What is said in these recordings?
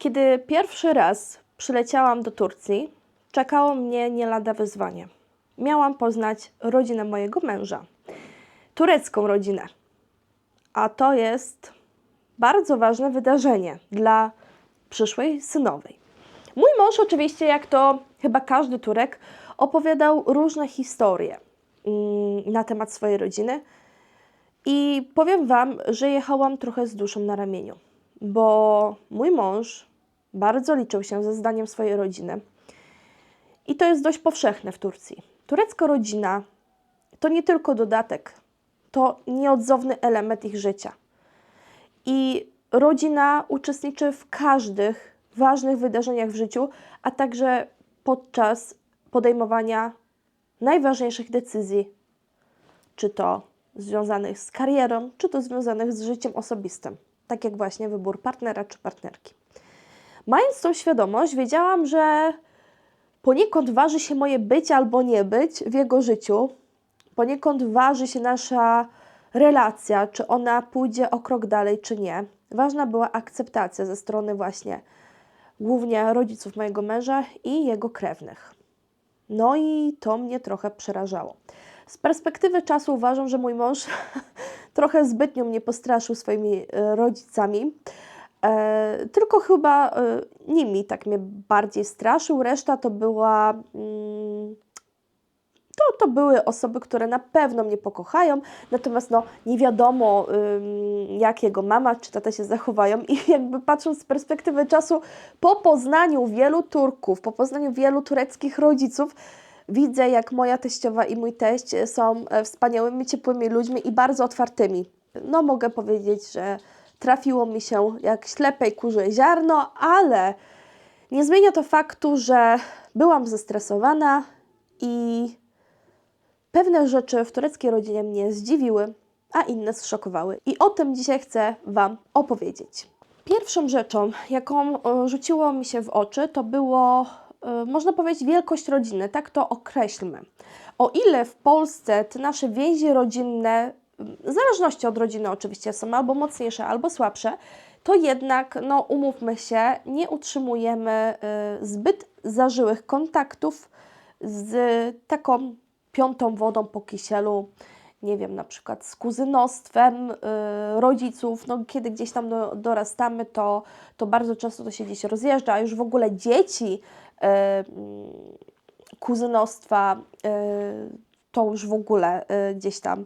Kiedy pierwszy raz przyleciałam do Turcji, czekało mnie nie lada wyzwanie. Miałam poznać rodzinę mojego męża, turecką rodzinę. A to jest bardzo ważne wydarzenie dla przyszłej synowej. Mój mąż oczywiście, jak to chyba każdy Turek, opowiadał różne historie na temat swojej rodziny. I powiem Wam, że jechałam trochę z duszą na ramieniu, bo mój mąż bardzo liczył się ze zdaniem swojej rodziny. I to jest dość powszechne w Turcji. Turecka rodzina to nie tylko dodatek, to nieodzowny element ich życia. I rodzina uczestniczy w każdych ważnych wydarzeniach w życiu, a także podczas podejmowania najważniejszych decyzji, czy to związanych z karierą, czy to związanych z życiem osobistym, tak jak właśnie wybór partnera czy partnerki. Mając tą świadomość, wiedziałam, że poniekąd waży się moje być albo nie być w jego życiu, poniekąd waży się nasza relacja, czy ona pójdzie o krok dalej, czy nie. Ważna była akceptacja ze strony właśnie głównie rodziców mojego męża i jego krewnych. No i to mnie trochę przerażało. Z perspektywy czasu uważam, że mój mąż trochę zbytnio mnie postraszył swoimi rodzicami. Tylko chyba nimi tak mnie bardziej straszył. Reszta to była... To były osoby, które na pewno mnie pokochają, natomiast nie wiadomo, jak jego mama czy tata się zachowają. I jakby patrząc z perspektywy czasu, po poznaniu wielu Turków, po poznaniu wielu tureckich rodziców, widzę, jak moja teściowa i mój teść są wspaniałymi, ciepłymi ludźmi i bardzo otwartymi. Mogę powiedzieć, że trafiło mi się jak ślepej kurze ziarno, ale nie zmienia to faktu, że byłam zestresowana i pewne rzeczy w tureckiej rodzinie mnie zdziwiły, a inne zszokowały. I o tym dzisiaj chcę Wam opowiedzieć. Pierwszą rzeczą, jaką rzuciło mi się w oczy, to było, można powiedzieć, wielkość rodziny. Tak to określmy. O ile w Polsce te nasze więzi rodzinne, w zależności od rodziny oczywiście, są albo mocniejsze, albo słabsze, to jednak, umówmy się, nie utrzymujemy zbyt zażyłych kontaktów z taką piątą wodą po kisielu, nie wiem, na przykład z kuzynostwem rodziców. Kiedy gdzieś tam dorastamy, to bardzo często to się gdzieś rozjeżdża, a już w ogóle dzieci kuzynostwa to już w ogóle gdzieś tam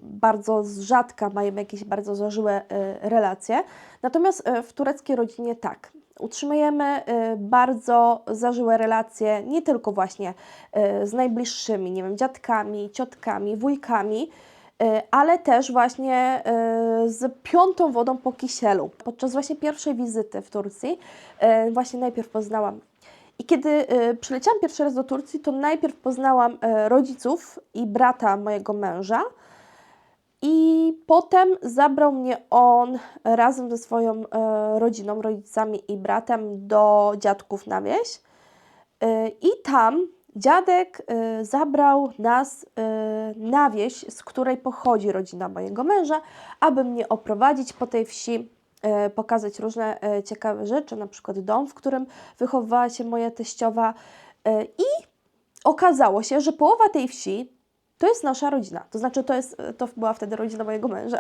bardzo z rzadka mają jakieś bardzo zażyłe relacje. Natomiast w tureckiej rodzinie tak. Utrzymujemy bardzo zażyłe relacje nie tylko właśnie z najbliższymi, nie wiem, dziadkami, ciotkami, wujkami, ale też właśnie z piątą wodą po kisielu. Podczas właśnie pierwszej wizyty w Turcji właśnie najpierw poznałam. I kiedy przyleciałam pierwszy raz do Turcji, to najpierw poznałam rodziców i brata mojego męża. I potem zabrał mnie on razem ze swoją rodziną, rodzicami i bratem do dziadków na wieś. I tam dziadek zabrał nas na wieś, z której pochodzi rodzina mojego męża, aby mnie oprowadzić po tej wsi, pokazać różne ciekawe rzeczy, na przykład dom, w którym wychowywała się moja teściowa. I okazało się, że połowa tej wsi to jest nasza rodzina, to znaczy to była wtedy rodzina mojego męża.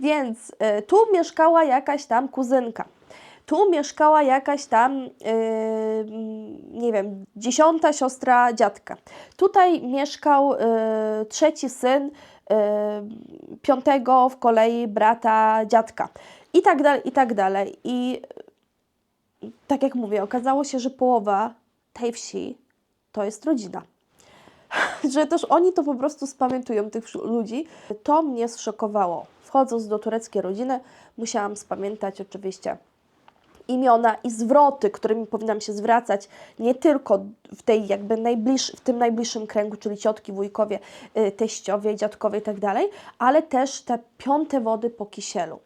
Więc tu mieszkała jakaś tam kuzynka, tu mieszkała jakaś tam, nie wiem, 10. siostra dziadka. Tutaj mieszkał trzeci syn 5. w kolei brata dziadka. I tak dalej, i tak dalej. I tak jak mówię, okazało się, że połowa tej wsi to jest rodzina. Że też oni to po prostu spamiętują, tych ludzi. To mnie zszokowało. Wchodząc do tureckiej rodziny, musiałam spamiętać oczywiście imiona i zwroty, którymi powinnam się zwracać, nie tylko w tej w tym najbliższym kręgu, czyli ciotki, wujkowie, teściowie, dziadkowie i tak dalej, ale też te piąte wody po kisielu.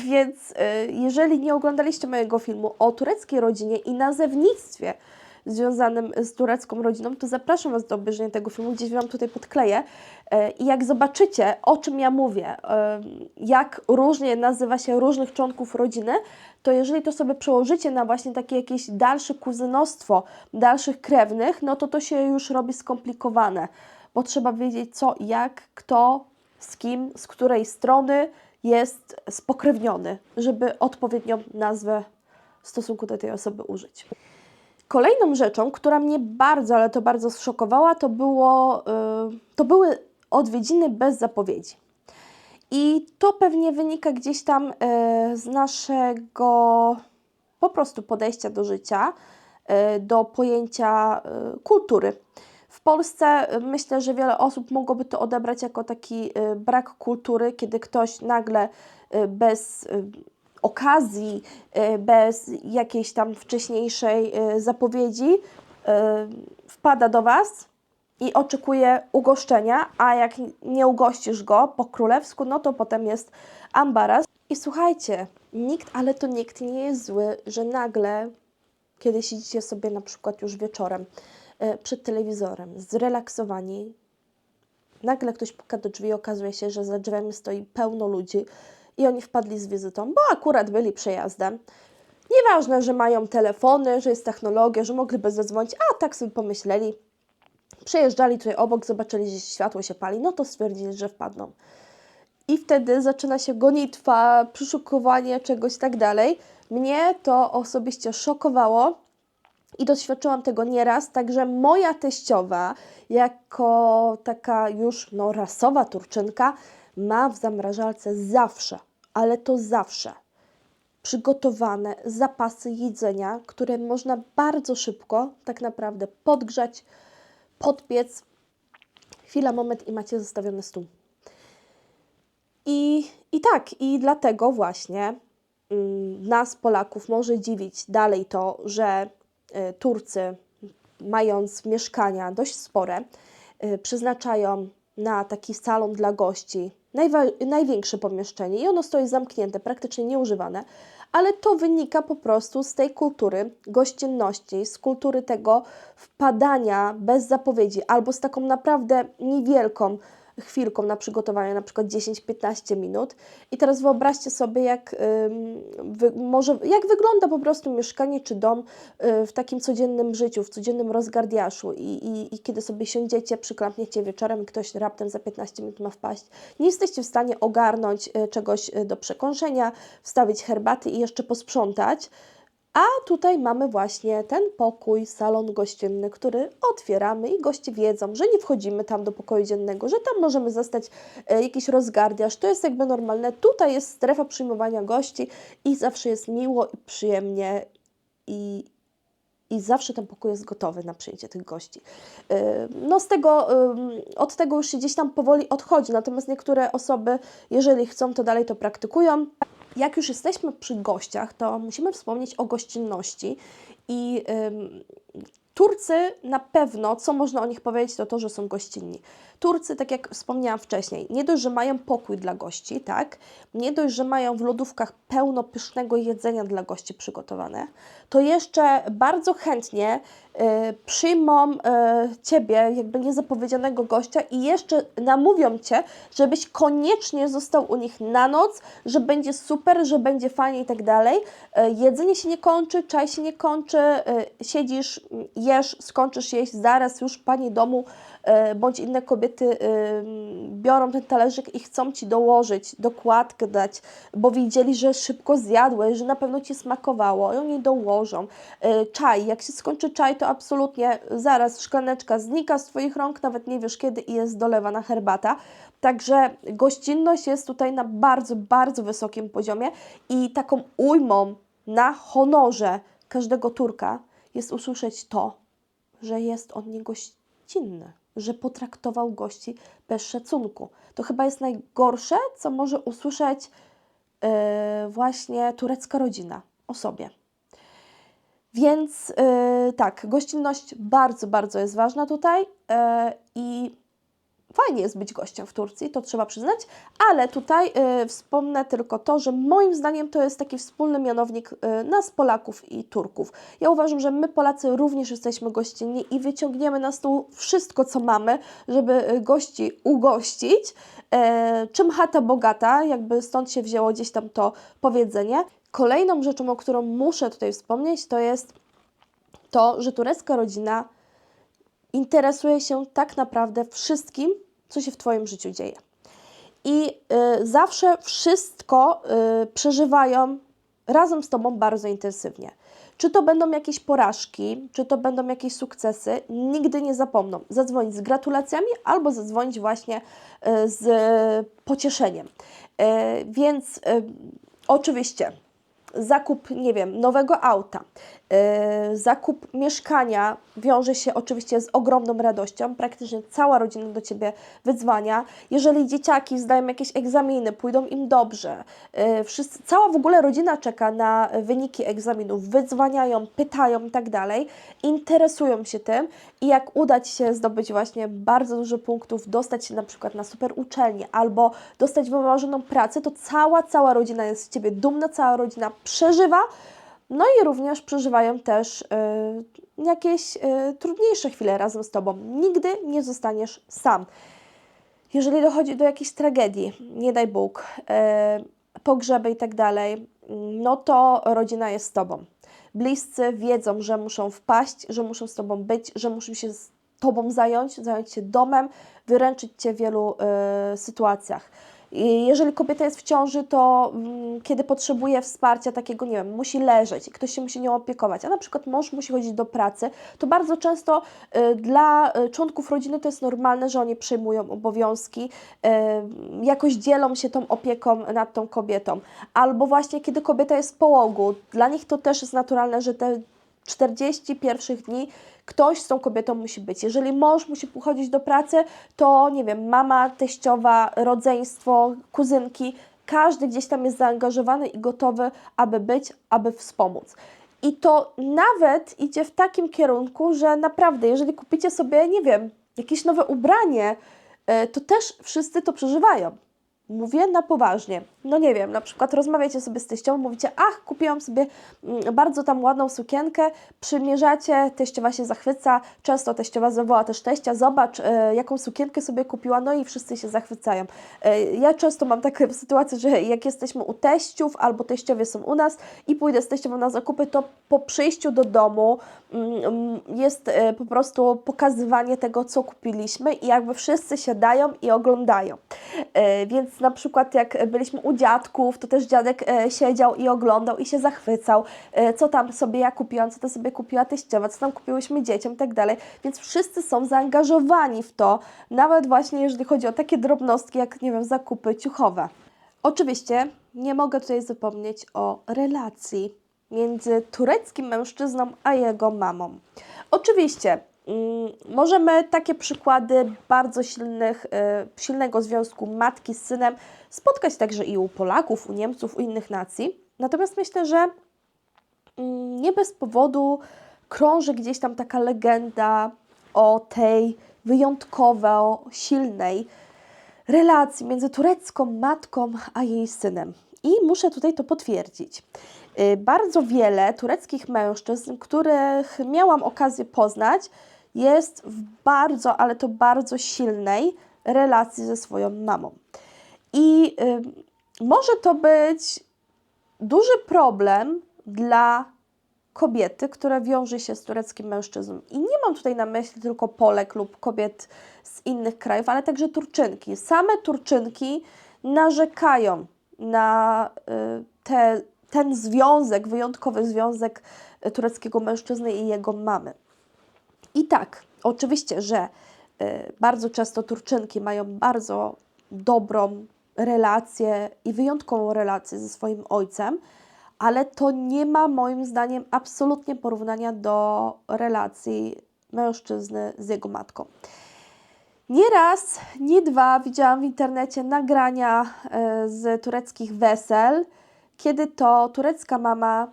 Więc jeżeli nie oglądaliście mojego filmu o tureckiej rodzinie i nazewnictwie związanym z turecką rodziną, to zapraszam Was do obejrzenia tego filmu, gdzieś Wam tutaj podkleję. I jak zobaczycie, o czym ja mówię, jak różnie nazywa się różnych członków rodziny, to jeżeli to sobie przełożycie na właśnie takie jakieś dalsze kuzynostwo, dalszych krewnych, no to się już robi skomplikowane, bo trzeba wiedzieć co, jak, kto, z kim, z której strony jest spokrewniony, żeby odpowiednią nazwę w stosunku do tej osoby użyć. Kolejną rzeczą, która mnie bardzo, ale to bardzo zszokowała, to były odwiedziny bez zapowiedzi. I to pewnie wynika gdzieś tam z naszego po prostu podejścia do życia, do pojęcia kultury. W Polsce myślę, że wiele osób mogłoby to odebrać jako taki brak kultury, kiedy ktoś nagle bez okazji, bez jakiejś tam wcześniejszej zapowiedzi wpada do Was i oczekuje ugoszczenia, a jak nie ugościsz go po królewsku, no to potem jest ambaras. I słuchajcie, ale to nikt nie jest zły, że nagle, kiedy siedzicie sobie na przykład już wieczorem przed telewizorem, zrelaksowani, nagle ktoś puka do drzwi i okazuje się, że za drzwiami stoi pełno ludzi i oni wpadli z wizytą, bo akurat byli przejazdem. Nieważne, że mają telefony, że jest technologia, że mogliby zadzwonić, a tak sobie pomyśleli, przejeżdżali tutaj obok, zobaczyli, że światło się pali, no to stwierdzili, że wpadną. I wtedy zaczyna się gonitwa, przeszukiwanie czegoś i tak dalej. Mnie to osobiście szokowało i doświadczyłam tego nieraz, także moja teściowa, jako taka już rasowa Turczynka, ma w zamrażalce zawsze, ale to zawsze, przygotowane zapasy jedzenia, które można bardzo szybko tak naprawdę podgrzać, podpiec. Chwila, moment i macie zostawiony stół. I dlatego właśnie nas, Polaków, może dziwić dalej to, że Turcy, mając mieszkania dość spore, przeznaczają na taki salon dla gości największe pomieszczenie i ono stoi zamknięte, praktycznie nieużywane, ale to wynika po prostu z tej kultury gościnności, z kultury tego wpadania bez zapowiedzi albo z taką naprawdę niewielką chwilką na przygotowanie, na przykład 10-15 minut. I teraz wyobraźcie sobie, jak wygląda po prostu mieszkanie czy dom w takim codziennym życiu, w codziennym rozgardiaszu i kiedy sobie siądziecie, przyklapniecie wieczorem i ktoś raptem za 15 minut ma wpaść. Nie jesteście w stanie ogarnąć czegoś do przekąszenia, wstawić herbaty i jeszcze posprzątać. A tutaj mamy właśnie ten pokój, salon gościnny, który otwieramy i goście wiedzą, że nie wchodzimy tam do pokoju dziennego, że tam możemy zastać jakiś rozgardiaż. To jest jakby normalne. Tutaj jest strefa przyjmowania gości i zawsze jest miło i przyjemnie i zawsze ten pokój jest gotowy na przyjęcie tych gości. No od tego już się gdzieś tam powoli odchodzi, natomiast niektóre osoby, jeżeli chcą, to dalej to praktykują. Jak już jesteśmy przy gościach, to musimy wspomnieć o gościnności i Turcy na pewno, co można o nich powiedzieć, to to, że są gościnni. Turcy, tak jak wspomniałam wcześniej, nie dość, że mają pokój dla gości, tak? Nie dość, że mają w lodówkach pełno pysznego jedzenia dla gości przygotowane, to jeszcze bardzo chętnie przyjmą Ciebie, jakby niezapowiedzianego gościa i jeszcze namówią Cię, żebyś koniecznie został u nich na noc, że będzie super, że będzie fajnie i tak dalej. Jedzenie się nie kończy, czaj się nie kończy, siedzisz, jesz, skończysz jeść, zaraz już pani domu bądź inne kobiety biorą ten talerzyk i chcą Ci dołożyć, dokładkę dać, bo widzieli, że szybko zjadłeś, że na pewno Ci smakowało i oni dołożą. Czaj, jak się skończy czaj, to absolutnie zaraz szklaneczka znika z Twoich rąk, nawet nie wiesz kiedy i jest dolewana herbata. Także gościnność jest tutaj na bardzo, bardzo wysokim poziomie i taką ujmą na honorze każdego Turka jest usłyszeć to, że jest on niegościnny, że potraktował gości bez szacunku. To chyba jest najgorsze, co może usłyszeć właśnie turecka rodzina o sobie. Więc tak, gościnność bardzo, bardzo jest ważna tutaj i fajnie jest być gościem w Turcji, to trzeba przyznać, ale tutaj wspomnę tylko to, że moim zdaniem to jest taki wspólny mianownik nas, Polaków i Turków. Ja uważam, że my Polacy również jesteśmy gościnni i wyciągniemy na stół wszystko, co mamy, żeby gości ugościć. Czym chata bogata, jakby stąd się wzięło gdzieś tam to powiedzenie. Kolejną rzeczą, o którą muszę tutaj wspomnieć, to jest to, że turecka rodzina interesuje się tak naprawdę wszystkim, co się w Twoim życiu dzieje. I zawsze wszystko przeżywają razem z Tobą bardzo intensywnie. Czy to będą jakieś porażki, czy to będą jakieś sukcesy, nigdy nie zapomną zadzwonić z gratulacjami albo zadzwonić właśnie z pocieszeniem. Więc oczywiście zakup, nie wiem, nowego auta, zakup mieszkania wiąże się oczywiście z ogromną radością. Praktycznie cała rodzina do Ciebie wydzwania. Jeżeli dzieciaki zdają jakieś egzaminy, pójdą im dobrze, cała w ogóle rodzina czeka na wyniki egzaminów, wydzwaniają, pytają i tak dalej, interesują się tym i jak uda Ci się zdobyć właśnie bardzo dużo punktów, dostać się na przykład na super uczelnię albo dostać wymarzoną pracę, to cała rodzina jest z Ciebie dumna, cała rodzina przeżywa. No i również przeżywają też jakieś trudniejsze chwile razem z Tobą. Nigdy nie zostaniesz sam. Jeżeli dochodzi do jakiejś tragedii, nie daj Bóg, pogrzeby i tak dalej, no to rodzina jest z Tobą. Bliscy wiedzą, że muszą wpaść, że muszą z Tobą być, że muszą się z Tobą zająć się domem, wyręczyć Cię w wielu sytuacjach. Jeżeli kobieta jest w ciąży, to kiedy potrzebuje wsparcia takiego, nie wiem, musi leżeć i ktoś się musi nią opiekować, a na przykład mąż musi chodzić do pracy, to bardzo często dla członków rodziny to jest normalne, że oni przejmują obowiązki, jakoś dzielą się tą opieką nad tą kobietą. Albo właśnie kiedy kobieta jest w połogu, dla nich to też jest naturalne, że te 40 pierwszych dni ktoś z tą kobietą musi być. Jeżeli mąż musi chodzić do pracy, to nie wiem, mama, teściowa, rodzeństwo, kuzynki, każdy gdzieś tam jest zaangażowany i gotowy, aby być, aby wspomóc. I to nawet idzie w takim kierunku, że naprawdę, jeżeli kupicie sobie, nie wiem, jakieś nowe ubranie, to też wszyscy to przeżywają. Mówię na poważnie. No nie wiem, na przykład rozmawiacie sobie z teściową, mówicie, ach, kupiłam sobie bardzo tam ładną sukienkę, przymierzacie, teściowa się zachwyca, często teściowa zawoła też teścia, zobacz, jaką sukienkę sobie kupiła, no i wszyscy się zachwycają. Ja często mam taką sytuację, że jak jesteśmy u teściów albo teściowie są u nas i pójdę z teściową na zakupy, to po przyjściu do domu jest po prostu pokazywanie tego, co kupiliśmy i jakby wszyscy siadają i oglądają. Więc na przykład jak byliśmy u dziadków, to też dziadek siedział i oglądał i się zachwycał, co tam sobie ja kupiłam, co to sobie kupiła teściowa, co tam kupiłyśmy dzieciom i tak dalej. Więc wszyscy są zaangażowani w to, nawet właśnie jeżeli chodzi o takie drobnostki, jak nie wiem, zakupy ciuchowe. Oczywiście nie mogę tutaj zapomnieć o relacji między tureckim mężczyzną a jego mamą. Oczywiście możemy takie przykłady bardzo silnego związku matki z synem spotkać także i u Polaków, u Niemców, u innych nacji. Natomiast myślę, że nie bez powodu krąży gdzieś tam taka legenda o tej wyjątkowo silnej relacji między turecką matką a jej synem. I muszę tutaj to potwierdzić. Bardzo wiele tureckich mężczyzn, których miałam okazję poznać, jest w bardzo, ale to bardzo silnej relacji ze swoją mamą. I może to być duży problem dla kobiety, która wiąże się z tureckim mężczyzną. I nie mam tutaj na myśli tylko Polek lub kobiet z innych krajów, ale także Turczynki. Same Turczynki narzekają na ten związek, wyjątkowy związek tureckiego mężczyzny i jego mamy. I tak, oczywiście, że bardzo często Turczynki mają bardzo dobrą relację i wyjątkową relację ze swoim ojcem, ale to nie ma moim zdaniem absolutnie porównania do relacji mężczyzny z jego matką. Nie raz, nie dwa widziałam w internecie nagrania z tureckich wesel, kiedy to turecka mama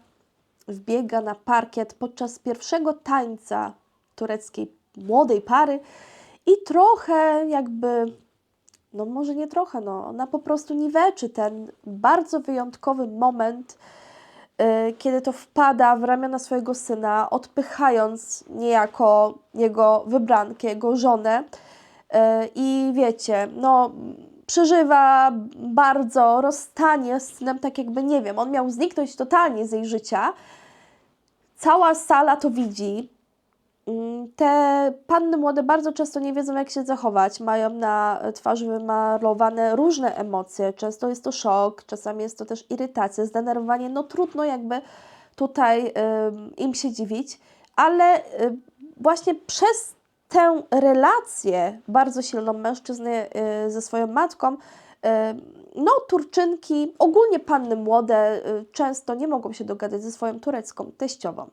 wbiega na parkiet podczas pierwszego tańca tureckiej młodej pary i trochę jakby, no może nie trochę, no ona po prostu niweczy ten bardzo wyjątkowy moment, kiedy to wpada w ramiona swojego syna, odpychając niejako jego wybrankę, jego żonę. I wiecie, no przeżywa bardzo rozstanie z synem, tak jakby, nie wiem, on miał zniknąć totalnie z jej życia. Cała sala to widzi. Te panny młode bardzo często nie wiedzą, jak się zachować. Mają na twarzy wymalowane różne emocje. Często jest to szok, czasami jest to też irytacja, zdenerwowanie. No trudno jakby tutaj im się dziwić, ale właśnie przez tę relację bardzo silną mężczyzny ze swoją matką, no Turczynki, ogólnie panny młode często nie mogą się dogadać ze swoją turecką teściową.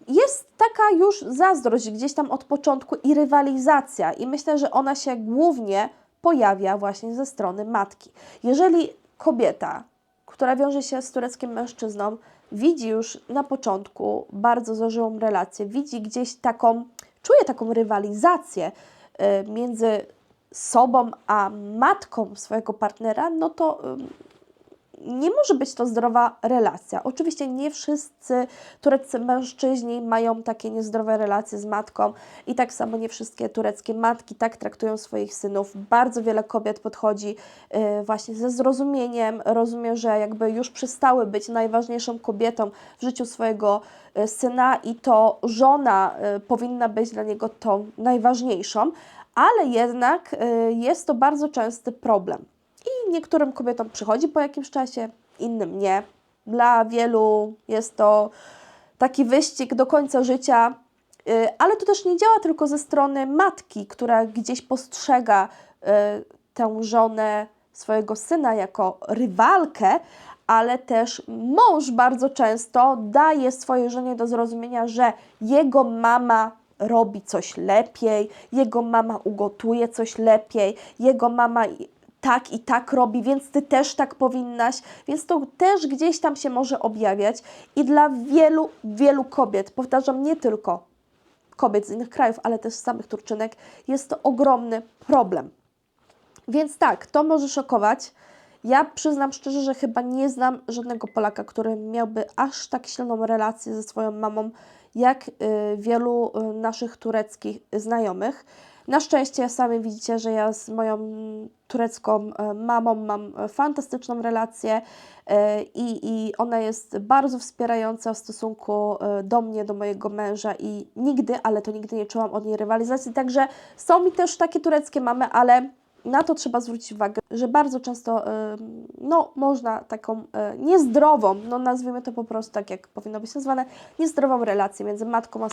Jest taka już zazdrość gdzieś tam od początku i rywalizacja i myślę, że ona się głównie pojawia właśnie ze strony matki. Jeżeli kobieta, która wiąże się z tureckim mężczyzną, widzi już na początku bardzo zażyłą relację, widzi gdzieś taką, czuje taką rywalizację między sobą a matką swojego partnera, no to nie może być to zdrowa relacja. Oczywiście nie wszyscy tureccy mężczyźni mają takie niezdrowe relacje z matką i tak samo nie wszystkie tureckie matki tak traktują swoich synów. Bardzo wiele kobiet podchodzi właśnie ze zrozumieniem, rozumie, że jakby już przestały być najważniejszą kobietą w życiu swojego syna i to żona powinna być dla niego tą najważniejszą, ale jednak jest to bardzo częsty problem. I niektórym kobietom przychodzi po jakimś czasie, innym nie. Dla wielu jest to taki wyścig do końca życia, ale to też nie działa tylko ze strony matki, która gdzieś postrzega tę żonę swojego syna jako rywalkę, ale też mąż bardzo często daje swojej żonie do zrozumienia, że jego mama robi coś lepiej, jego mama ugotuje coś lepiej, jego mama tak i tak robi, więc ty też tak powinnaś, więc to też gdzieś tam się może objawiać i dla wielu, wielu kobiet, powtarzam, nie tylko kobiet z innych krajów, ale też samych Turczynek, jest to ogromny problem. Więc tak, to może szokować. Ja przyznam szczerze, że chyba nie znam żadnego Polaka, który miałby aż tak silną relację ze swoją mamą, jak wielu naszych tureckich znajomych. Na szczęście sami widzicie, że ja z moją turecką mamą mam fantastyczną relację i ona jest bardzo wspierająca w stosunku do mnie, do mojego męża i nigdy, ale to nigdy nie czułam od niej rywalizacji, także są mi też takie tureckie mamy, ale na to trzeba zwrócić uwagę, że bardzo często no, można taką niezdrową, no nazwijmy to po prostu tak, jak powinno być nazwane, niezdrową relację między matką a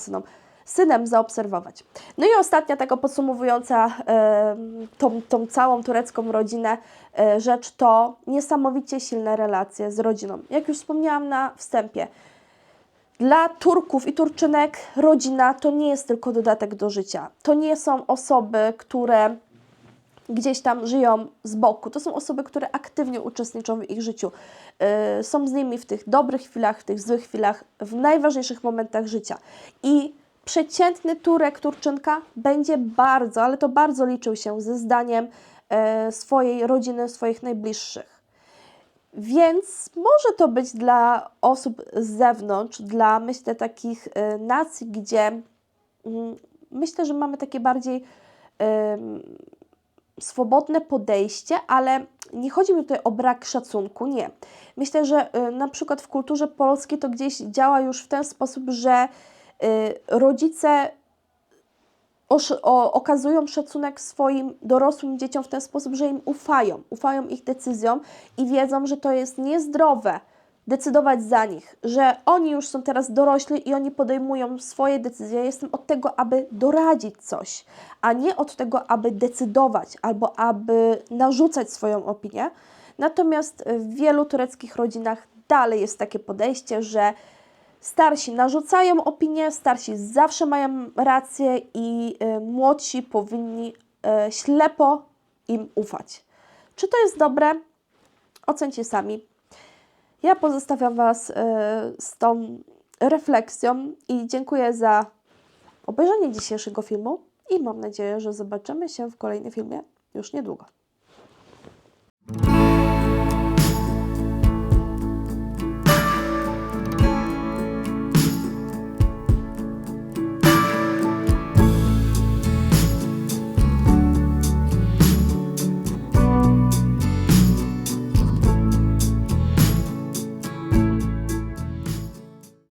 synem zaobserwować. No i ostatnia, taka podsumowująca tą całą turecką rodzinę rzecz to niesamowicie silne relacje z rodziną. Jak już wspomniałam na wstępie, dla Turków i Turczynek rodzina to nie jest tylko dodatek do życia. To nie są osoby, które gdzieś tam żyją z boku. To są osoby, które aktywnie uczestniczą w ich życiu. Są z nimi w tych dobrych chwilach, w tych złych chwilach, w najważniejszych momentach życia. I przeciętny Turek, Turczynka będzie bardzo, ale to bardzo liczył się ze zdaniem swojej rodziny, swoich najbliższych. Więc może to być dla osób z zewnątrz, dla myślę takich nacji, gdzie myślę, że mamy takie bardziej swobodne podejście, ale nie chodzi mi tutaj o brak szacunku, nie. Myślę, że na przykład w kulturze polskiej to gdzieś działa już w ten sposób, że rodzice okazują szacunek swoim dorosłym dzieciom w ten sposób, że im ufają ich decyzjom i wiedzą, że to jest niezdrowe decydować za nich, że oni już są teraz dorośli i oni podejmują swoje decyzje. Ja jestem od tego, aby doradzić coś, a nie od tego, aby decydować albo aby narzucać swoją opinię. Natomiast w wielu tureckich rodzinach dalej jest takie podejście, że starsi narzucają opinię, starsi zawsze mają rację i młodsi powinni ślepo im ufać. Czy to jest dobre? Ocencie sami. Ja pozostawiam Was z tą refleksją i dziękuję za obejrzenie dzisiejszego filmu i mam nadzieję, że zobaczymy się w kolejnym filmie już niedługo.